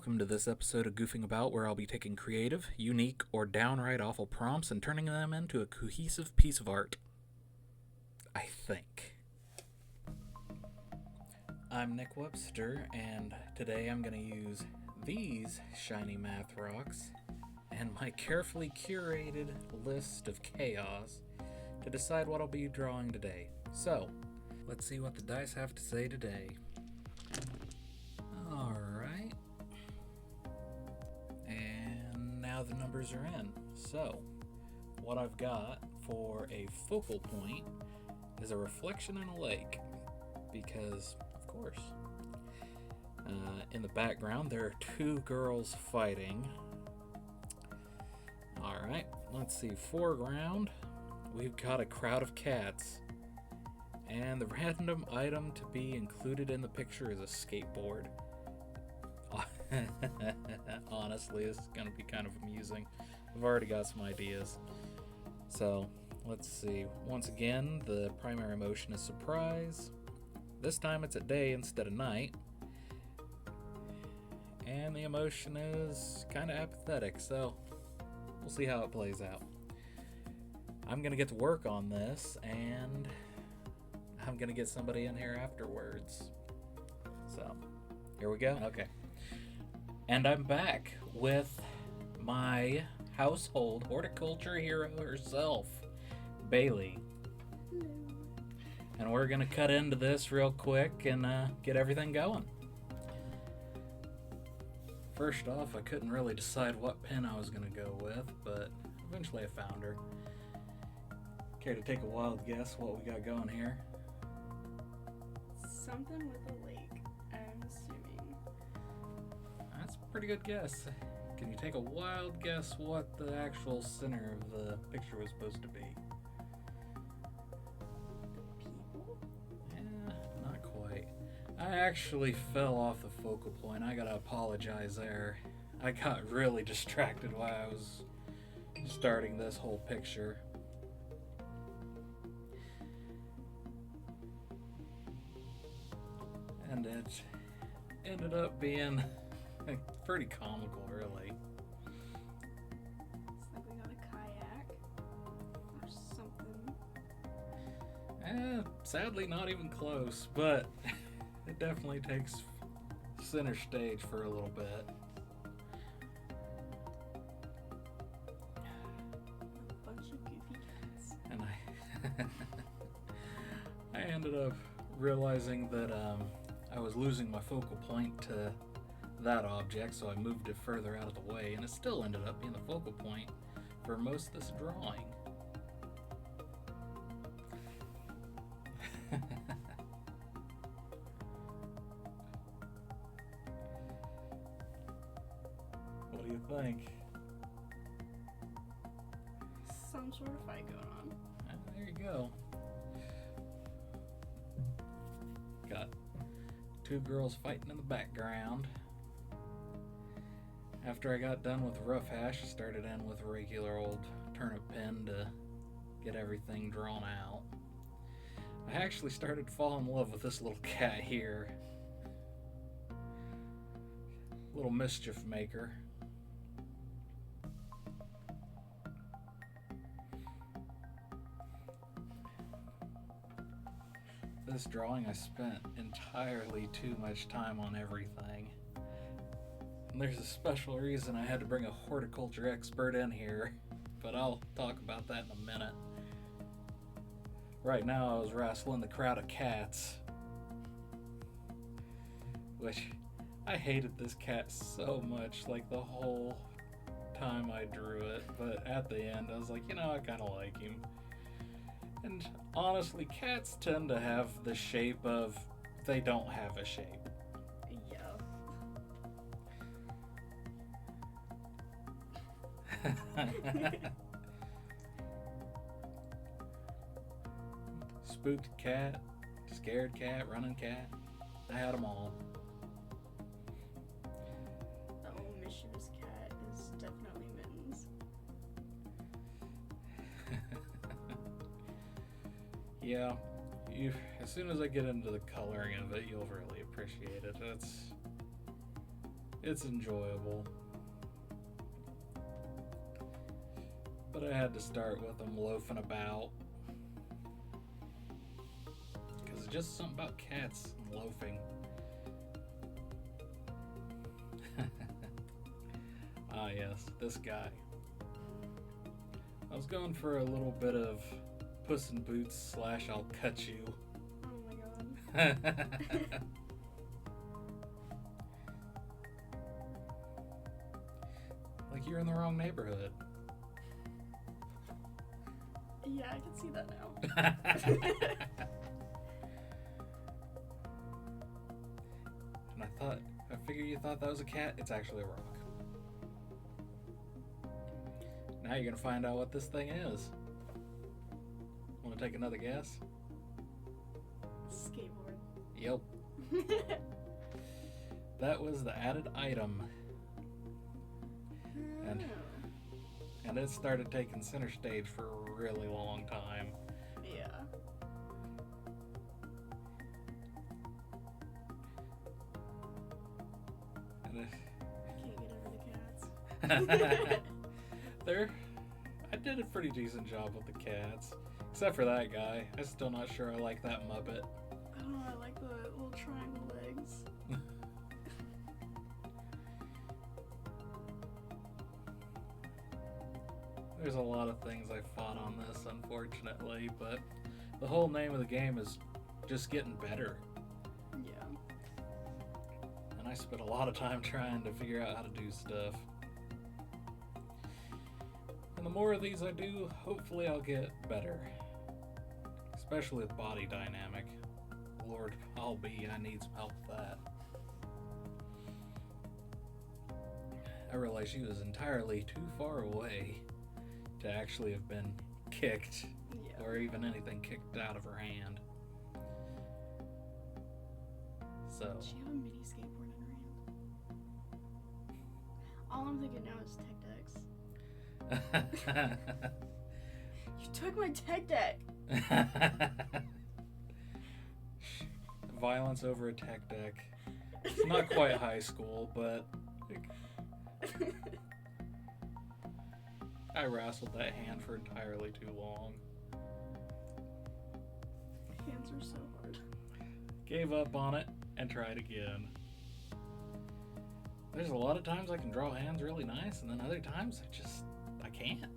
welcome to this episode of Goofing About, where I'll be taking creative, unique, or downright awful prompts and turning them into a cohesive piece of art. I think. I'm Nick Webster, and today I'm going to use these shiny math rocks and my carefully curated list of chaos to decide what I'll be drawing today. So, let's see what the dice have to say today. Alright. And now the numbers are in. So, what I've got for a focal point is a reflection in a lake. Because, of course. In the background, there are two girls fighting. Alright, let's see. Foreground, we've got a crowd of cats. And the random item to be included in the picture is a skateboard. Honestly, this is going to be kind of amusing. I've already got some ideas. So, let's see. Once again, the primary emotion is surprise. This time it's at day instead of night. And the emotion is kind of apathetic, so we'll see how it plays out. I'm going to get to work on this, and I'm going to get somebody in here afterwards. So, here we go. Okay. And I'm back with my household horticulture hero herself, Bailey. Hello. And we're going to cut into this real quick and get everything going. First off, I couldn't really decide what pen I was going to go with, but eventually I found her. Care to take a wild guess what we got going here? Something with a lake, I'm assuming. That's a pretty good guess. Can you take a wild guess what the actual center of the picture was supposed to be? People? Yeah, not quite. I actually fell off the focal point. I gotta apologize there. I got really distracted while I was starting this whole picture. And it ended up being pretty comical, really. It's like we got a kayak or something. Sadly, not even close, but it definitely takes center stage for a little bit. A bunch of goofy cats. And I ended up realizing that I was losing my focal point to that object, so I moved it further out of the way, and it still ended up being the focal point for most of this drawing. What do you think? Some sort of fight going on. There you go. Got two girls fighting in the background. After I got done with the rough hash, I started in with a regular old turnip pen to get everything drawn out. I actually started to fall in love with this little cat here. Little mischief maker. This drawing, I spent entirely too much time on everything. And there's a special reason I had to bring a horticulture expert in here, but I'll talk about that in a minute. Right now I was wrestling the crowd of cats, which I hated this cat so much, like the whole time I drew it, but at the end I was like, I kind of like him. And honestly, cats tend to have the shape of they don't have a shape. Yeah. Spooked cat, scared cat, running cat. I had them all. The old mischievous cat is definitely Mittens. Yeah, as soon as I get into the coloring of it, you'll really appreciate it. It's enjoyable. But I had to start with them loafing about. Because it's just something about cats and loafing. Ah, yes, this guy. I was going for a little bit of Puss in Boots / I'll cut you. Oh my god. Like you're in the wrong neighborhood. Yeah, I can see that now. And I figure you thought that was a cat. It's actually a rock. Now you're gonna find out what this thing is. Want to take another guess? Skateboard. Yep. That was the added item. And it started taking center stage for a really long time. Yeah. And Can't get over the cats. I did a pretty decent job with the cats. Except for that guy. I'm still not sure I like that Muppet. Oh, I like the little triangle legs. There's a lot of things I fought on this, unfortunately, but the whole name of the game is just getting better. Yeah. And I spent a lot of time trying to figure out how to do stuff. And the more of these I do, hopefully I'll get better. Especially with body dynamic. Lord, I need some help with that. I realized she was entirely too far away to actually have been kicked, Yeah. or even anything kicked out of her hand. So, Does she have a mini skateboard in her hand? All I'm thinking now is tech decks. You took my tech deck! violence over a tech deck. It's not quite high school, but I wrestled that hand for entirely too long. Hands are so hard. Gave up on it and tried again. There's a lot of times I can draw hands really nice, and then other times I can't.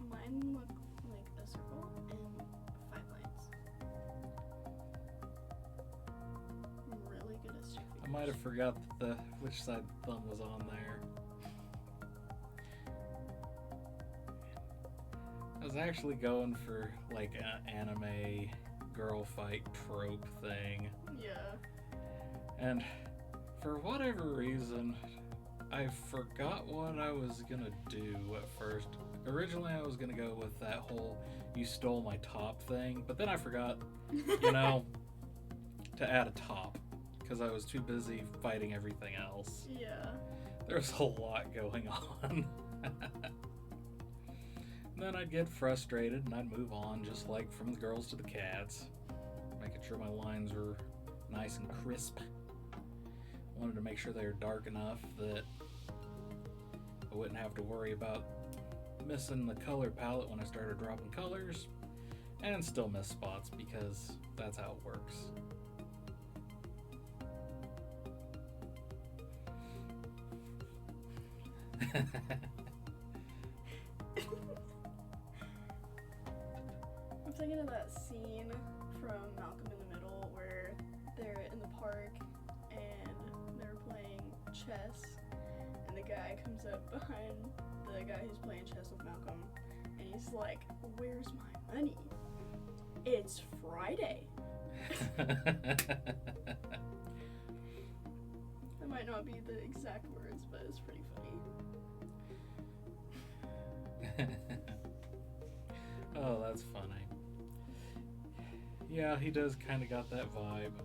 Mine look like a circle and 5 lines. I'm really good at stick I might have forgot which side the thumb was on there. I was actually going for like an anime girl fight trope thing. Yeah. And for whatever reason, I forgot what I was gonna do at first. Originally, I was gonna go with that whole "you stole my top" thing, but then I forgot, to add a top because I was too busy fighting everything else. Yeah. There was a lot going on. Then I'd get frustrated and I'd move on, just like from the girls to the cats, making sure my lines were nice and crisp. Wanted to make sure they were dark enough that I wouldn't have to worry about missing the color palette when I started dropping colors, and still miss spots because that's how it works. I'm thinking of that scene from Malcolm in the Middle where they're in the park and they're playing chess, and the guy comes up behind the guy who's playing chess with Malcolm, and he's like, "Where's my money? It's Friday." That might not be the exact words, but it's pretty funny. Oh, that's funny. Yeah, he does kind of got that vibe.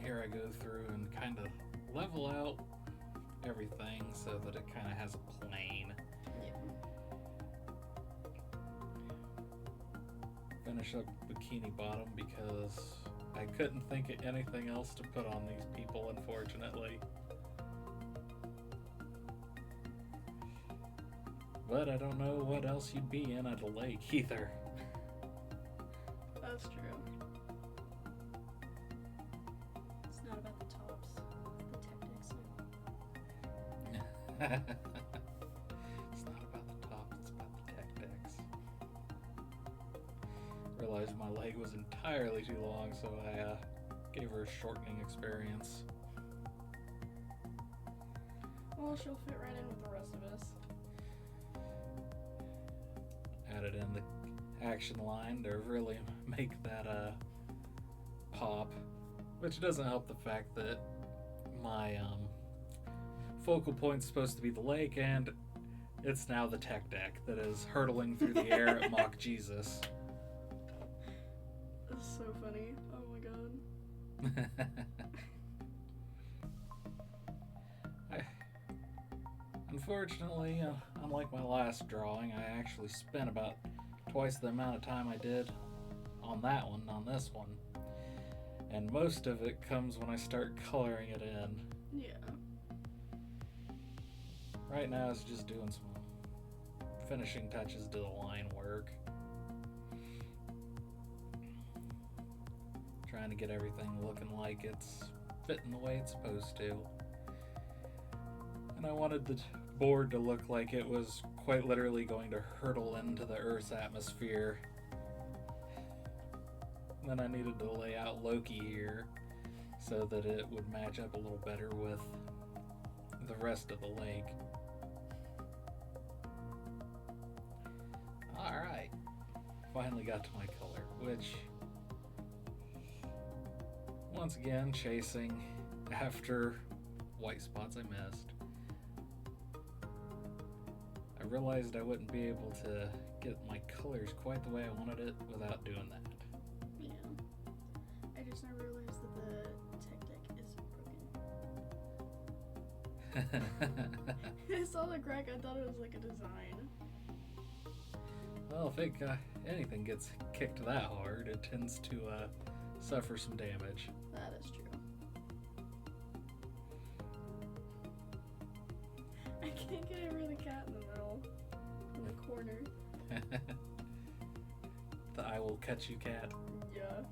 Here I go through and kind of level out everything so that it kind of has a plane. Yeah. Finish up Bikini Bottom because I couldn't think of anything else to put on these people, unfortunately. But I don't know what else you'd be in at a lake either. That's true. It's not about the tops, the tactics. It's not about the top, it's about the tactics. Realized my leg was entirely too long, so I gave her a shortening experience. Well, she'll fit right in with the rest of us. Added in the action line to really make that pop, which doesn't help the fact that my focal point's supposed to be the lake, and it's now the tech deck that is hurtling through the air at Mock Jesus. That's so funny. Oh my god. Unfortunately, unlike my last drawing, I actually spent about twice the amount of time I did on that one, on this one. And most of it comes when I start coloring it in. Yeah. Right now it's just doing some finishing touches to the line work. Trying to get everything looking like it's fitting the way it's supposed to. And I wanted the board to look like it was quite literally going to hurtle into the Earth's atmosphere. And then I needed to lay out Loki here so that it would match up a little better with the rest of the lake. Alright, finally got to my color, which, once again, chasing after white spots I missed. I realized I wouldn't be able to get my colors quite the way I wanted it without doing that. Yeah. I just now realized that the tech deck is broken. I saw the crack, I thought it was like a design. Well, if anything gets kicked that hard, it tends to suffer some damage. That is true. I can't get rid of the cat in the middle, in the corner. The I will catch you cat. Yeah.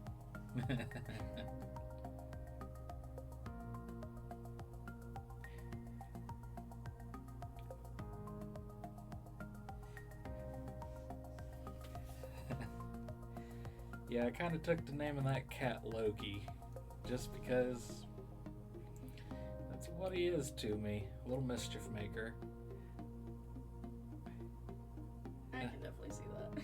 Yeah, I kind of took the name of that cat Loki, just because that's what he is to me, a little mischief maker. I can definitely see that.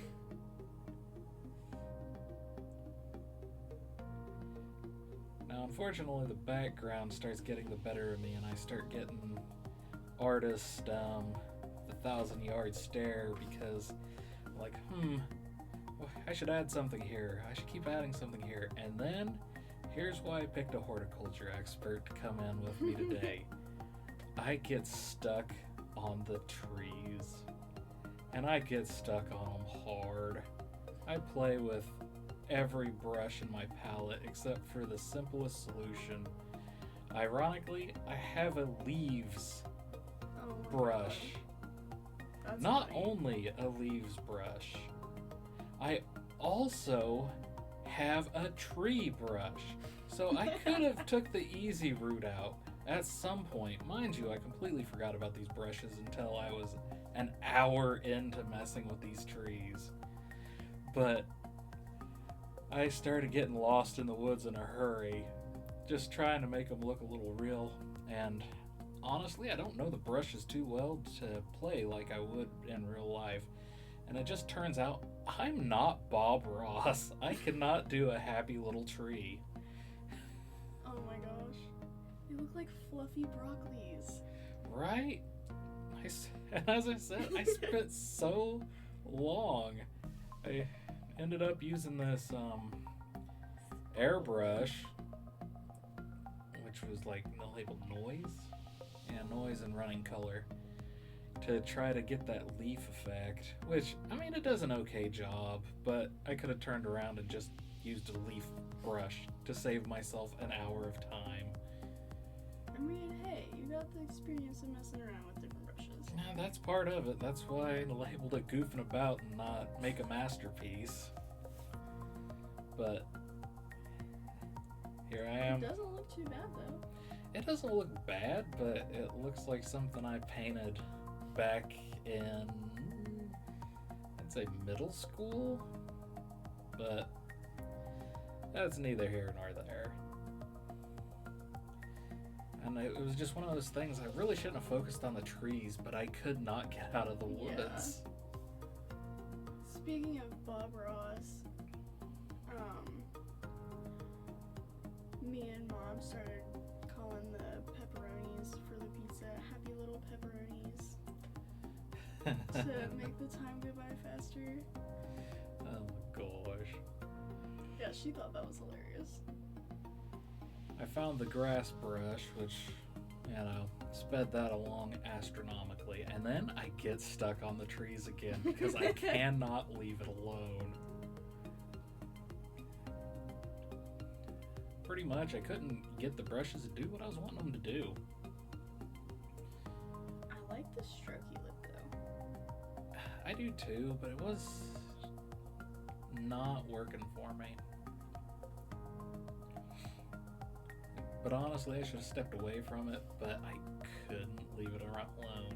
Now, unfortunately, the background starts getting the better of me, and I start getting artist the 1,000-yard stare, because I'm like, I should add something here. I should keep adding something here. And then, here's why I picked a horticulture expert to come in with me today. I get stuck on the trees. And I get stuck on them hard. I play with every brush in my palette except for the simplest solution. Ironically, I have a leaves Oh my brush. God. That's Not funny. only a leaves brush, I also have a tree brush. So I could have took the easy route out at some point. Mind you, I completely forgot about these brushes until I was an hour into messing with these trees. But I started getting lost in the woods in a hurry, just trying to make them look a little real. And honestly, I don't know the brushes too well to play like I would in real life. And it just turns out I'm not Bob Ross. I cannot do a happy little tree. Oh my gosh. They look like fluffy broccolis. Right? And as I said, I spent so long. I ended up using this airbrush, which was like labeled noise. Yeah, noise and running color, to to try to get that leaf effect, which, I mean, it does an okay job, but I could have turned around and just used a leaf brush to save myself an hour of time. I mean, hey, you got the experience of messing around with different brushes. Yeah, that's part of it. That's why I labeled it Goofin About and not make a masterpiece. But here I am. It doesn't look too bad, though. It doesn't look bad, but it looks like something I painted back in, I'd say, middle school. But that's neither here nor there. And it was just one of those things. I really shouldn't have focused on the trees, but I could not get out of the woods. Speaking of Bob Ross, me and Mom started calling the pepperonis for the pizza Happy Little Pepperonis to make the time go by faster. Oh my gosh. Yeah, she thought that was hilarious. I found the grass brush, which, you know, sped that along astronomically. And then I get stuck on the trees again because I cannot leave it alone. Pretty much, I couldn't get the brushes to do what I was wanting them to do. I like the strokey look, though. I do too, but it was not working for me. But honestly, I should have stepped away from it, but I couldn't leave it alone.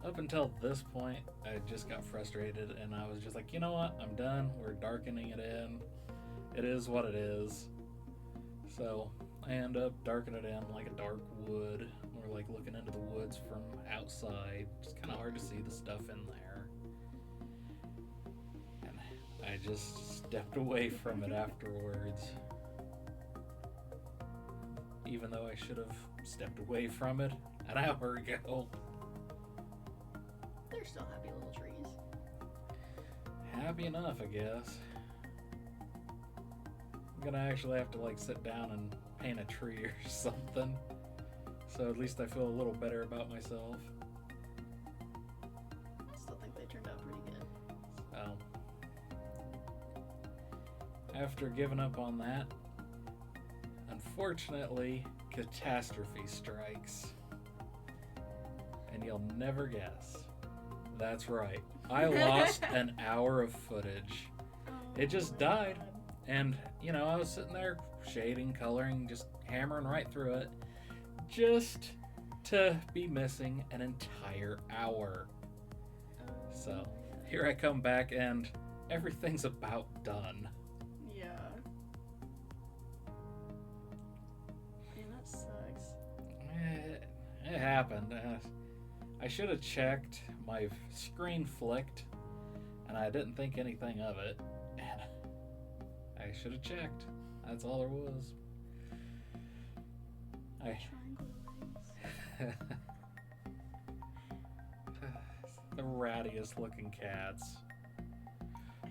Up until this point, I just got frustrated and I was just like, you know what? I'm done. We're darkening it in. It is what it is. So I end up darkening it in like a dark wood, or like looking into the woods from outside. It's kind of hard to see the stuff in there. And I just stepped away from it afterwards. Even though I should have stepped away from it an hour ago. They're still happy little trees. Happy enough, I guess. I'm gonna actually have to like sit down and paint a tree or something. So at least I feel a little better about myself. I still think they turned out pretty good. So after giving up on that, unfortunately, catastrophe strikes. And you'll never guess. That's right. I lost an hour of footage. Oh, It just my died. God. And, you know, I was sitting there shading, coloring, just hammering right through it. Just to be missing an entire hour. Oh, So, my God. here I come back and everything's about done. Yeah. Man, that sucks. It happened. I should have checked. My screen flicked, and I didn't think anything of it. And I should have checked. That's all there was. Triangle legs. The rattiest looking cats.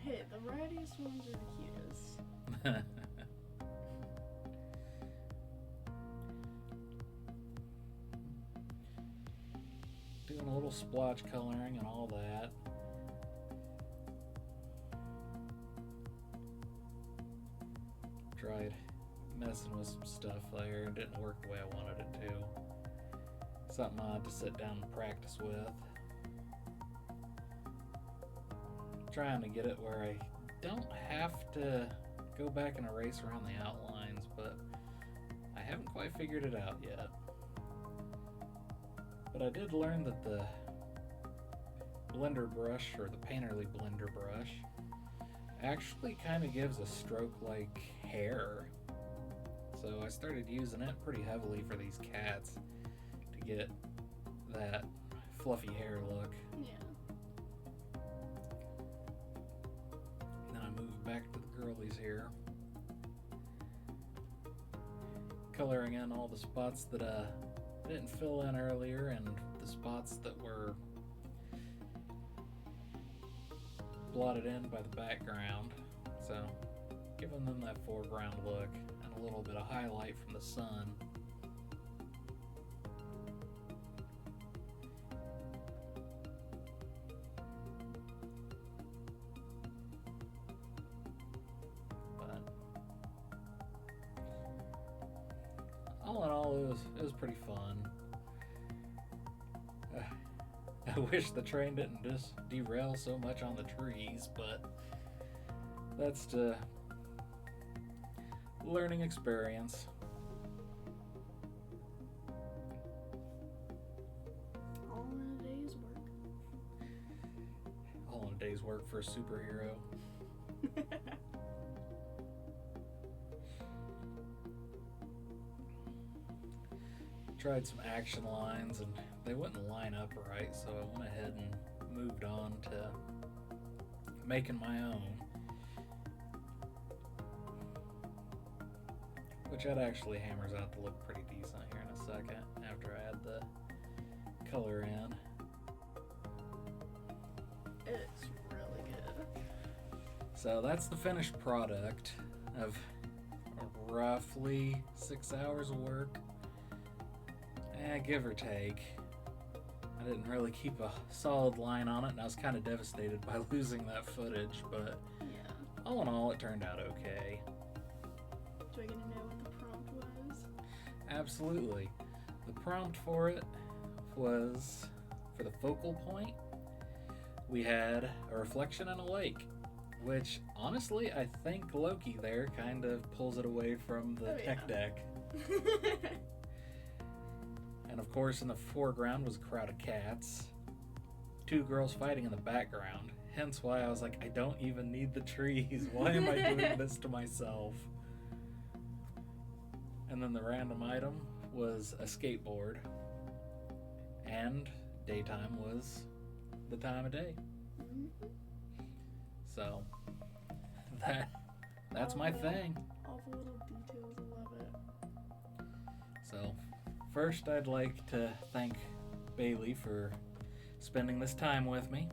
Hey, the rattiest ones are the cutest. Doing a little splotch coloring and all that. Tried messing with some stuff there. It didn't work the way I wanted it to. Something I had to sit down and practice with. Trying to get it where I don't have to go back and erase around the outlines, but I haven't quite figured it out yet. But I did learn that the blender brush, or the painterly blender brush, actually kind of gives a stroke-like hair. So I started using it pretty heavily for these cats to get that fluffy hair look. Yeah. Then I move back to the girlies here. Coloring in all the spots that I didn't fill in earlier, and the spots that were blotted in by the background. So giving them that foreground look and a little bit of highlight from the sun. all, it was pretty fun. I wish the train didn't just derail so much on the trees, but that's the learning experience. All in a day's work. All in a day's work for a superhero. Tried some action lines and they wouldn't line up right, so I went ahead and moved on to making my own, which that actually hammers out to look pretty decent here in a second after I add the color in. It's really good. So that's the finished product of roughly 6 hours of work. Give or take. I didn't really keep a solid line on it, and I was kind of devastated by losing that footage, but Yeah. all in all, it turned out okay. Do I get to know what the prompt was? Absolutely. The prompt for it was, for the focal point, we had a reflection in a lake, which honestly, I think Loki there kind of pulls it away from the tech deck. And of course, in the foreground was a crowd of cats. 2 girls fighting in the background. Hence why I was like, I don't even need the trees. Why am I doing this to myself? And then the random item was a skateboard. And daytime was the time of day. So, that's my thing. All the little details, I love it. So, first, I'd like to thank Bailey for spending this time with me.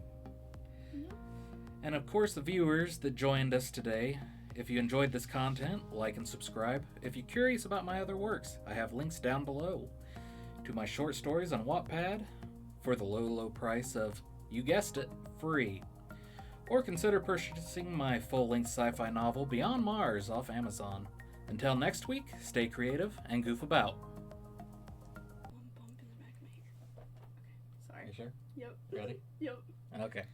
And of course, the viewers that joined us today. If you enjoyed this content, like and subscribe. If you're curious about my other works, I have links down below to my short stories on Wattpad for the low price of, you guessed it, free. Or consider purchasing my full-length sci-fi novel Beyond Mars off Amazon. Until next week, stay creative and goof about. One bump in the back of my ear. Okay, sorry. You sure? Yep. Ready? Yep. Okay.